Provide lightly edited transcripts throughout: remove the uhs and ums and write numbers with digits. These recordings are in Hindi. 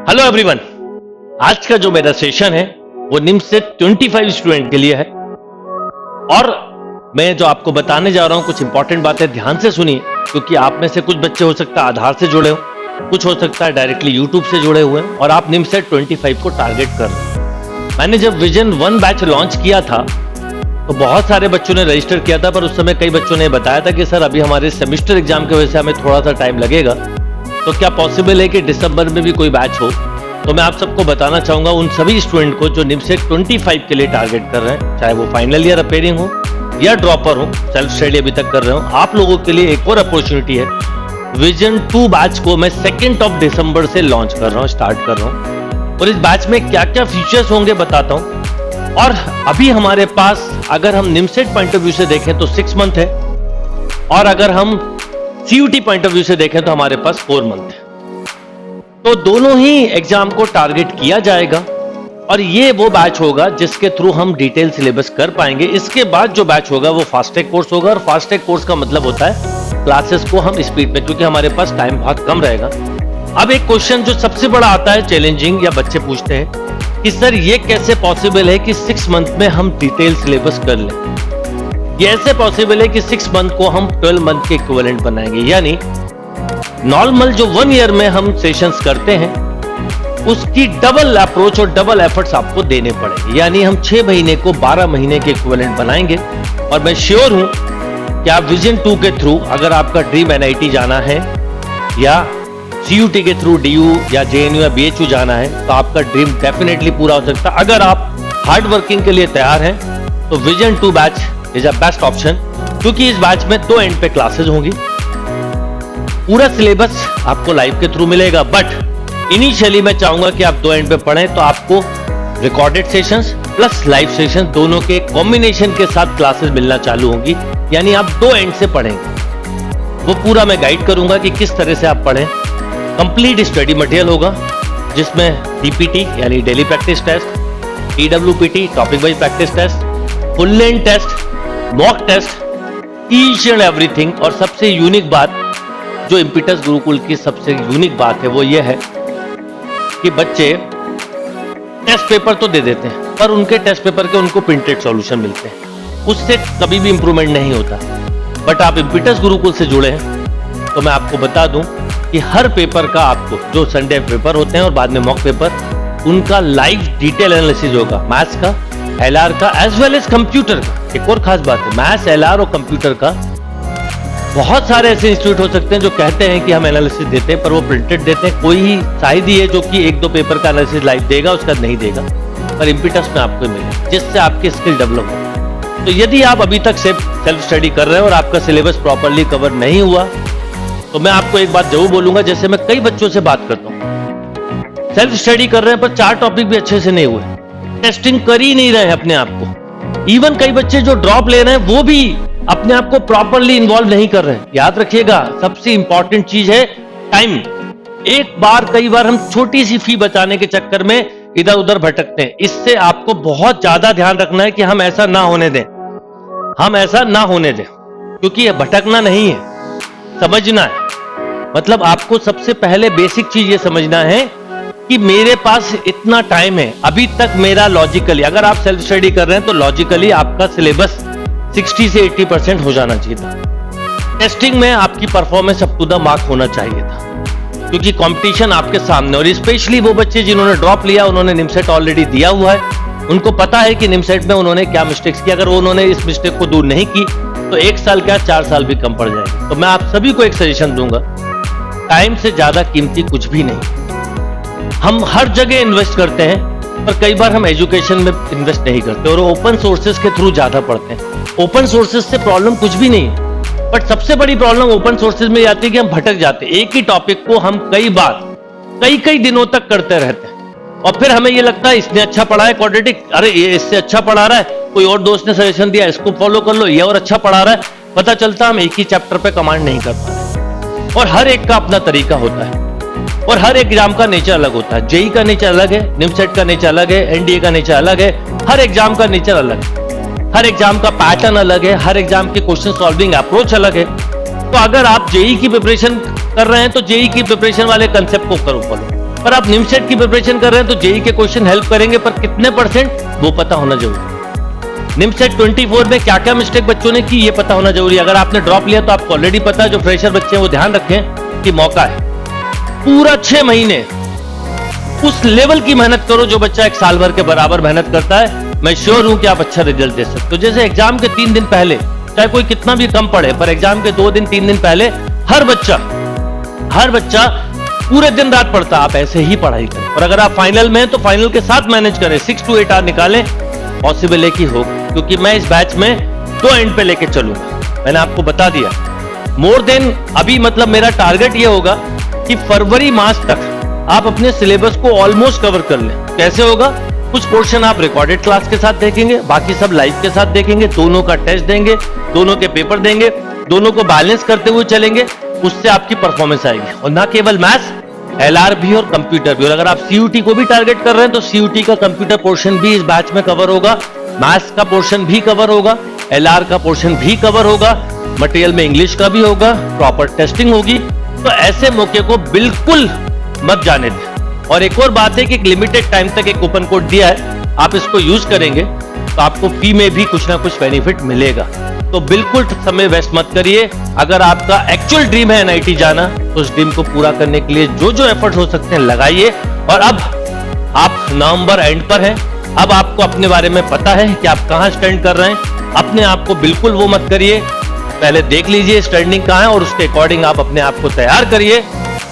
हेलो एवरीवन, आज का जो मेरा सेशन है वो निम्स से 25 स्टूडेंट के लिए है और मैं जो आपको बताने जा रहा हूं कुछ इंपॉर्टेंट बातें ध्यान से सुनिए, क्योंकि आप में से कुछ बच्चे हो सकता है आधार से जुड़े हो, कुछ हो सकता है डायरेक्टली यूट्यूब से जुड़े हुए हैं और आप निम्स से 25 को टारगेट कर रहे हैं। मैंने जब विजन 1 बैच लॉन्च किया था तो बहुत सारे बच्चों ने रजिस्टर किया था, पर उस समय कई बच्चों ने बताया था कि सर अभी हमारे सेमेस्टर एग्जाम की वजह से हमें थोड़ा सा टाइम लगेगा, तो क्या पॉसिबल है कि दिसंबर में भी कोई बैच हो। तो मैं आप सबको बताना चाहूंगा उन सभी स्टूडेंट को जो निम्स से 25 के लिए टारगेट कर रहे हैं, चाहे वो फाइनल ईयर अपेयरिंग हो या ड्रॉपर हो, सेल्फ स्टडी अभी तक कर रहे हो, आप लोगों के लिए एक और अपॉर्चुनिटी है। विजन 2 बैच को मैं 2 दिसंबर से लॉन्च कर रहा हूँ, स्टार्ट कर रहा हूँ और इस बैच में क्या क्या फीचर्स होंगे बताता हूँ। और अभी हमारे पास अगर हम निमसेट पॉइंट ऑफ व्यू से देखें तो 6 मंथ है और अगर हम CUT पॉइंट ऑफ व्यू से देखें तो हमारे पास 4 मंथ है। तो दोनों ही एग्जाम को टारगेट किया जाएगा और ये वो बैच होगा जिसके थ्रू हम डिटेल सिलेबस कर पाएंगे। इसके बाद जो बैच होगा वो फास्ट ट्रैक कोर्स होगा और फास्ट ट्रैक कोर्स का मतलब होता है क्लासेस को हम स्पीड में, क्योंकि हमारे पास टाइम बहुत कम रहेगा। अब एक क्वेश्चन जो सबसे बड़ा आता है चैलेंजिंग, या बच्चे पूछते हैं कि सर ये कैसे पॉसिबल है कि 6 मंथ में हम डिटेल सिलेबस कर लें। ये ऐसे पॉसिबल है कि 6 मंथ को हम 12 मंथ के इक्विवेलेंट बनाएंगे, यानी नॉर्मल जो 1 ईयर में हम सेशंस करते हैं उसकी डबल अप्रोच और डबल एफर्ट्स आपको देने पड़ेंगे, यानी हम 6 महीने को 12 महीने के इक्विवेलेंट बनाएंगे। और मैं श्योर हूं कि आप विजन 2 के थ्रू अगर आपका ड्रीम NIT जाना है या CUT के थ्रू DU या JNU या BHU जाना है तो आपका ड्रीम डेफिनेटली पूरा हो सकता है। अगर आप हार्ड वर्किंग के लिए तैयार हैं तो vision 2 batch is a best option, क्योंकि इस बैच में 2 एंड पे क्लासेस होंगी। पूरा सिलेबस आपको लाइव के थ्रू मिलेगा, बट इनिशियली मैं चाहूंगा कि आप 2 एंड पे पढ़ें तो आपको recorded sessions plus live session दोनों के कॉम्बिनेशन के साथ क्लासेस मिलना चालू होंगी, यानी आप 2 एंड से पढ़ेंगे। वो पूरा मैं गाइड करूंगा कि किस तरह से आप पढ़ें। कंप्लीट स्टडी मटेरियल होगा जिसमें DPT यानी daily practice test, TWPT topic wise practice test, full length test, mock test, each and everything. और सबसे यूनिक बात, जो इम्पिटस गुरुकुल की सबसे यूनिक बात है, वो ये है कि बच्चे टेस्ट पेपर तो दे देते हैं पर उनके टेस्ट पेपर के उनको प्रिंटेड सॉल्यूशन मिलते हैं, उससे कभी भी इंप्रूवमेंट नहीं होता। बट आप इम्पिटस गुरुकुल से जुड़े हैं तो मैं आपको बता दूं कि हर पेपर का आपको, जो संडे पेपर होते हैं और बाद में मॉक पेपर, उनका लाइव डिटेल एनालिसिस होगा, मैथ्स का, LR का एज वेल एज कंप्यूटर का। एक और खास बात है, मैथ्स, LR और कंप्यूटर का बहुत सारे ऐसे इंस्टीट्यूट हो सकते हैं जो कहते हैं कि हम एनालिसिस देते हैं पर वो प्रिंटेड देते हैं। कोई ही शायद ही है जो कि 1-2 पेपर का एनालिसिस लाइव देगा, उसका नहीं देगा, पर इम्पिटस में आपको मिलेगा जिससे आपकी स्किल डेवलप हो। तो यदि आप अभी तक सेल्फ स्टडी कर रहे हैं और आपका सिलेबस प्रॉपरली कवर नहीं हुआ तो मैं आपको एक बात जरूर बोलूंगा, जैसे मैं कई बच्चों से बात करता हूं, सेल्फ स्टडी कर रहे हैं पर 4 टॉपिक भी अच्छे से नहीं हुए, टेस्टिंग कर ही नहीं रहे अपने आप को। इवन कई बच्चे जो ड्रॉप ले रहे हैं वो भी अपने आप को प्रॉपरली इन्वॉल्व नहीं कर रहे हैं। याद रखिएगा, सबसे इंपॉर्टेंट चीज है टाइम। कई बार हम छोटी सी फी बचाने के चक्कर में इधर उधर भटकते हैं। इससे आपको बहुत ज्यादा ध्यान रखना है कि हम ऐसा ना होने दें, क्योंकि ये भटकना नहीं है, समझना है। मतलब आपको सबसे पहले बेसिक चीज ये समझना है कि मेरे पास इतना टाइम है, अभी तक मेरा लॉजिकली, अगर आप सेल्फ स्टडी कर रहे हैं तो लॉजिकली आपका सिलेबस 60 से 80% हो जाना चाहिए था। टेस्टिंग में आपकी performance up to the mark होना चाहिए था, क्योंकि कंपटीशन आपके सामने। और स्पेशली वो बच्चे जिन्होंने ड्रॉप लिया, उन्होंने निमसेट ऑलरेडी दिया हुआ है, उनको पता है कि निमसेट में उन्होंने क्या मिस्टेक्स की। अगर उन्होंने इस मिस्टेक को दूर नहीं की तो 1 साल क्या 4 साल भी कम पड़ जाएंगे। तो मैं आप सभी को एक सजेशन दूंगा, टाइम से ज्यादा कीमती कुछ भी नहीं। हम हर जगह इन्वेस्ट करते हैं पर कई बार हम एजुकेशन में इन्वेस्ट नहीं करते और ओपन सोर्सेज के थ्रू ज्यादा पढ़ते हैं। ओपन सोर्सेज से प्रॉब्लम कुछ भी नहीं है, बट सबसे बड़ी प्रॉब्लम ओपन सोर्सेज में आती है कि हम भटक जाते हैं। एक ही टॉपिक को हम कई बार कई दिनों तक करते रहते हैं और फिर हमें ये लगता है इसने अच्छा पढ़ा है क्वाड्रेटिक, अरे ये इससे अच्छा पढ़ा रहा है, कोई और दोस्त ने सजेशन दिया इसको फॉलो कर लो, ये और अच्छा पढ़ा रहा है। पता चलता हम एक ही चैप्टर पे कमांड नहीं कर पा रहे। और हर एक का अपना तरीका होता है और हर एग्जाम का नेचर अलग होता है। जेई का नेचर अलग है, निमसेट का नेचर अलग है, NDA का नेचर अलग है। हर एग्जाम का नेचर अलग है, हर एग्जाम का पैटर्न अलग है, हर एग्जाम की क्वेश्चन सॉल्विंग अप्रोच अलग है। तो अगर आप जेई की प्रिपरेशन कर रहे हैं तो जेई की प्रिपरेशन वाले कंसेप्ट को करो फॉलो, पर आप निमसेट की प्रिपरेशन कर रहे हैं तो जेई के क्वेश्चन हेल्प करेंगे, पर कितने परसेंट वो पता होना जरूरी है। निमसेट 24 में क्या क्या मिस्टेक बच्चों ने की ये पता होना जरूरी है। अगर आपने ड्रॉप लिया तो आपको ऑलरेडी पता है, जो फ्रेशर बच्चे हैं वो ध्यान रखें कि मौका है। पूरा 6 महीने उस लेवल की मेहनत करो जो बच्चा एक साल भर के बराबर मेहनत करता है। मैं श्योर हूं कि आप अच्छा रिजल्ट दे सकते हो। जैसे एग्जाम के 3 दिन पहले, चाहे कोई कितना भी कम पढ़े, पर एग्जाम के 2 दिन 3 दिन पहले हर बच्चा पूरे दिन रात पढ़ता। आप ऐसे ही पढ़ाई करें, और अगर आप फाइनल में हैं तो फाइनल के साथ मैनेज करें, 6 to 8 आवर निकालें। पॉसिबल है कि हो, क्योंकि मैं इस बैच में 2 एंड पे लेके चलूंगा। मैंने आपको बता दिया मोर देन अभी, मतलब मेरा टारगेट ये होगा कि फरवरी मार्च तक आप अपने सिलेबस को ऑलमोस्ट कवर कर लें। कैसे होगा? कुछ पोर्शन आप रिकॉर्डेड क्लास के साथ देखेंगे, बाकी सब लाइव के साथ देखेंगे, दोनों का टेस्ट देंगे, दोनों के पेपर देंगे, दोनों को बैलेंस करते हुए चलेंगे। उससे आपकी परफॉर्मेंस आएगी। और ना केवल मैथ्स, एलआर भी और कंप्यूटर भी। और अगर आप सीयूटी को भी टारगेट कर रहे हैं तो सीयूटी का कंप्यूटर पोर्शन भी इस बैच में कवर होगा, मैथ्स का पोर्शन भी कवर होगा, एलआर का पोर्शन भी कवर होगा, मटेरियल में इंग्लिश का भी होगा, प्रॉपर टेस्टिंग होगी। तो ऐसे मौके को बिल्कुल मत जाने दें। और एक और बात है कि एक लिमिटेड टाइम तक एक कूपन कोड दिया है, आप इसको यूज करेंगे तो आपको फी में भी कुछ ना कुछ बेनिफिट मिलेगा। तो बिल्कुल समय वेस्ट मत करिए। अगर आपका एक्चुअल ड्रीम है एनआईटी जाना, तो उस ड्रीम को पूरा करने के लिए जो जो एफर्ट हो सकते हैं लगाइए। और अब आप नवंबर एंड पर हैं, अब आपको अपने बारे में पता है कि आप कहां स्टैंड कर रहे हैं। अपने आप को बिल्कुल वो मत करिए, पहले देख लीजिए स्टैंडिंग कहां है और उसके अकॉर्डिंग आप अपने आप को तैयार करिए।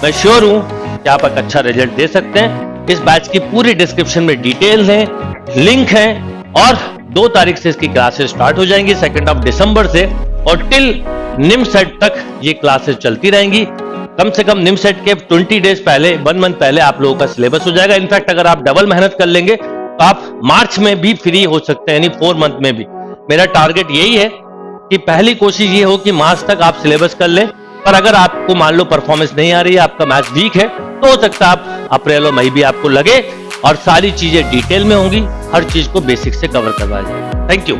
मैं श्योर हूं कि आप एक अच्छा रिजल्ट दे सकते हैं। इस बैच की पूरी डिस्क्रिप्शन में डिटेल्स हैं, लिंक है, और 2 तारीख से इसकी क्लासेस स्टार्ट हो जाएंगी, 2 दिसंबर से, और टिल निमसेट तक ये क्लासेस चलती रहेंगी। कम से कम निमसेट के 20 डेज पहले, 1 मंथ पहले आप लोगों का सिलेबस हो जाएगा। इनफैक्ट अगर आप डबल मेहनत कर लेंगे तो आप मार्च में भी फ्री हो सकते हैं, यानी 4 मंथ में भी। मेरा टारगेट यही है कि पहली कोशिश ये हो कि मार्च तक आप सिलेबस कर लें। पर अगर आपको मान लो परफॉर्मेंस नहीं आ रही है, आपका मैथ्स वीक है, तो हो सकता है आप अप्रैल और मई भी आपको लगे, और सारी चीजें डिटेल में होंगी, हर चीज को बेसिक से कवर करवाया जाएगा। Thank you.